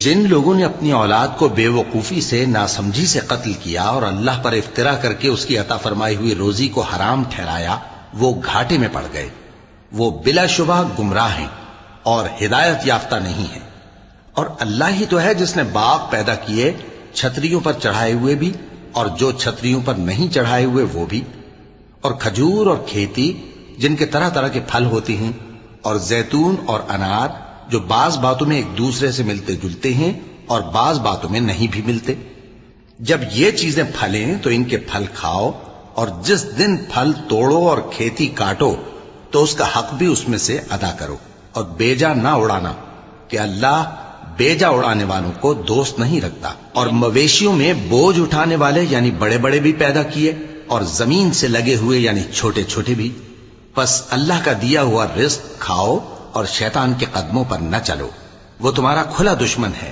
جن لوگوں نے اپنی اولاد کو بے وقوفی سے ناسمجھی سے قتل کیا اور اللہ پر افترا کر کے اس کی عطا فرمائی ہوئی روزی کو حرام ٹھہرایا وہ گھاٹے میں پڑ گئے، وہ بلا شبہ گمراہ ہیں اور ہدایت یافتہ نہیں ہیں۔ اور اللہ ہی تو ہے جس نے باغ پیدا کیے چھتریوں پر چڑھائے ہوئے بھی اور جو چھتریوں پر نہیں چڑھائے ہوئے وہ بھی، اور کھجور اور کھیتی جن کے طرح طرح کے پھل ہوتے ہیں، اور زیتون اور انار جو بعض باتوں میں ایک دوسرے سے ملتے جلتے ہیں اور بعض باتوں میں نہیں بھی ملتے۔ جب یہ چیزیں پھلیں تو ان کے پھل کھاؤ، اور جس دن پھل توڑو اور کھیتی کاٹو تو اس کا حق بھی اس میں سے ادا کرو، اور بیجا نہ اڑانا کہ اللہ بیجا اڑانے والوں کو دوست نہیں رکھتا۔ اور مویشیوں میں بوجھ اٹھانے والے یعنی بڑے بڑے بھی پیدا کیے، اور زمین سے لگے ہوئے یعنی چھوٹے چھوٹے بھی۔ پس اللہ کا دیا ہوا رزق کھاؤ اور شیطان کے قدموں پر نہ چلو، وہ تمہارا کھلا دشمن ہے۔